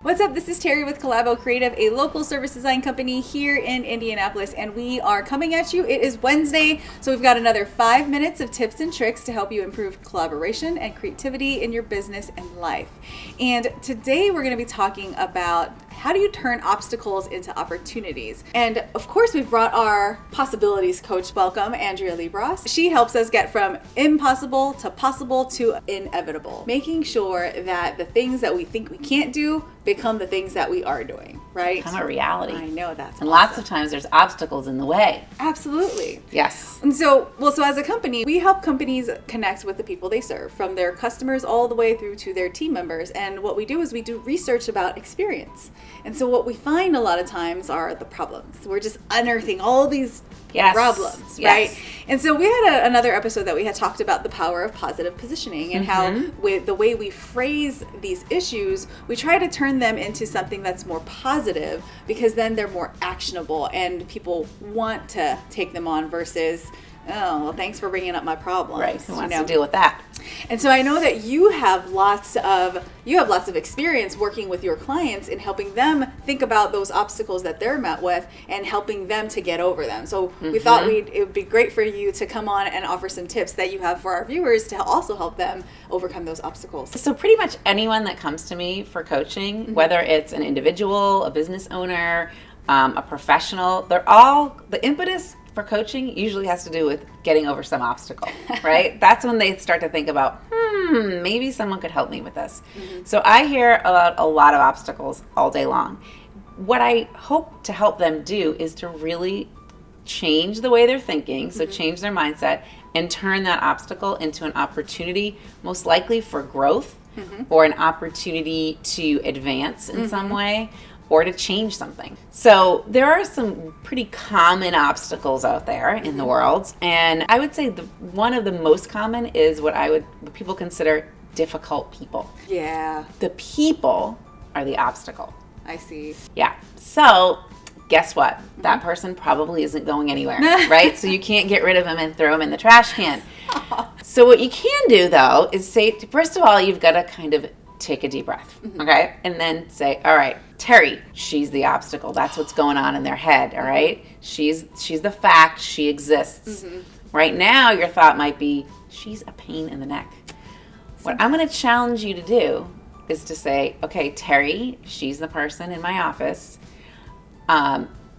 What's up? This is Terry with Collabo Creative, a local service design company here in Indianapolis, and we are coming at you. It is Wednesday, so we've got another 5 minutes of tips and tricks to help you improve collaboration and creativity in your business and life. And today we're going to be talking about how do you turn obstacles into opportunities. And of course, we've brought our possibilities coach. Welcome, Andrea Libras. She helps us get from impossible to inevitable, making sure that the things that we think we can't do become the things that we are doing, right? Become a reality. I know that's and awesome. Lots of times there's obstacles in the way. Absolutely. Yes. And so as a company, we help companies connect with the people they serve, from their customers all the way through to their team members. And what we do is we do research about experience. And so what we find a lot of times are the problems. We're just unearthing all these problems, right? And so we had another episode that we had talked about the power of positive positioning and how with the way we phrase these issues, we try to turn them into something that's more positive, because then they're more actionable and people want to take them on versus, oh, well, thanks for bringing up my problems. Right. Who wants to deal with that? And so I know that you have lots of experience working with your clients in helping them think about those obstacles that they're met with and helping them to get over them. So we thought it would be great for you to come on and offer some tips that you have for our viewers to also help them overcome those obstacles. So pretty much anyone that comes to me for coaching, whether it's an individual, a business owner, a professional, the impetus for coaching usually has to do with getting over some obstacle, right? That's when they start to think about, maybe someone could help me with this. So I hear about a lot of obstacles all day long. What I hope to help them do is to really change the way they're thinking, so change their mindset and turn that obstacle into an opportunity, most likely for growth or an opportunity to advance in some way, or to change something. So there are some pretty common obstacles out there in the world. And I would say one of the most common is what people consider difficult people. Yeah. The people are the obstacle. I see. Yeah. So guess what? That person probably isn't going anywhere, right? So you can't get rid of them and throw them in the trash can. So what you can do, though, is say, first of all, you've got to kind of take a deep breath, okay? And then say, all right, Terry, she's the obstacle. That's what's going on in their head, all right? She's the fact. She exists. Right now, your thought might be, she's a pain in the neck. What I'm going to challenge you to do is to say, okay, Terry, she's the person in my office.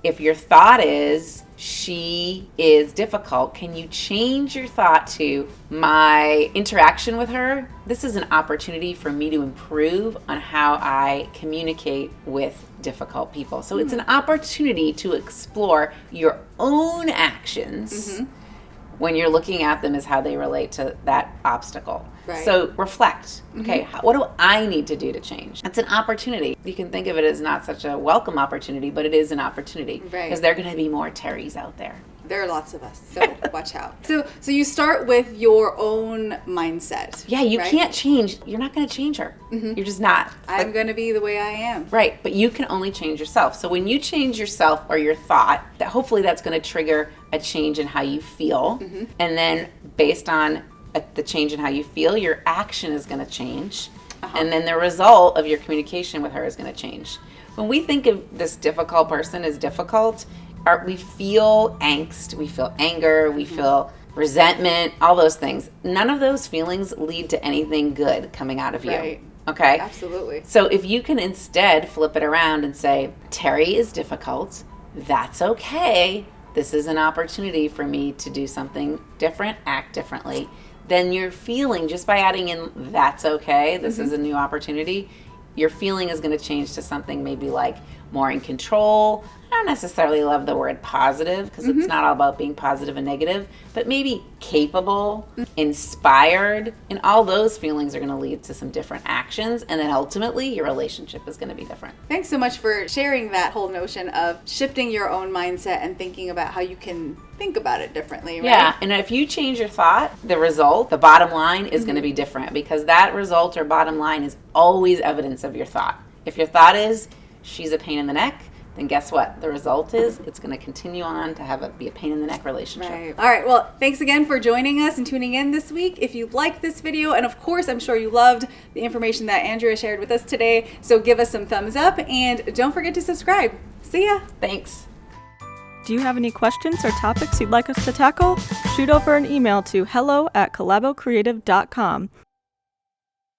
If your thought is, she is difficult, can you change your thought to, my interaction with her, this is an opportunity for me to improve on how I communicate with difficult people. So it's an opportunity to explore your own actions when you're looking at them as how they relate to that obstacle. Right. So reflect. Okay, what do I need to do to change? It's an opportunity. You can think of it as not such a welcome opportunity, but it is an opportunity. Right. Because there are going to be more Terrys out there. There are lots of us, so watch out. So you start with your own mindset. Yeah, you can't change. You're not going to change her. You're just not. I'm going to be the way I am. Right, but you can only change yourself. So when you change yourself or your thought, that hopefully that's going to trigger a change in how you feel. And then based on the change in how you feel, your action is going to change. And then the result of your communication with her is going to change. When we think of this difficult person as difficult, we feel angst, we feel anger, we feel resentment, all those things. None of those feelings lead to anything good coming out of you. Right. Okay? Absolutely. So if you can instead flip it around and say, Terry is difficult, that's okay. This is an opportunity for me to do something different, act differently. Then your feeling, just by adding in, that's okay, this is a new opportunity, your feeling is going to change to something maybe like more in control. I don't necessarily love the word positive, because it's not all about being positive and negative, but maybe capable, inspired, and all those feelings are going to lead to some different actions, and then ultimately your relationship is going to be different. Thanks so much for sharing that whole notion of shifting your own mindset and thinking about how you can think about it differently, right? Yeah, and if you change your thought, the result, the bottom line is going to be different, because that result or bottom line is always evidence of your thought. If your thought is, she's a pain in the neck, then guess what? The result is it's going to continue on to be a pain in the neck relationship. Right. All right. Well, thanks again for joining us and tuning in this week. If you liked this video, and of course, I'm sure you loved the information that Andrea shared with us today, so give us some thumbs up and don't forget to subscribe. See ya. Thanks. Do you have any questions or topics you'd like us to tackle? Shoot over an email to hello@collabocreative.com.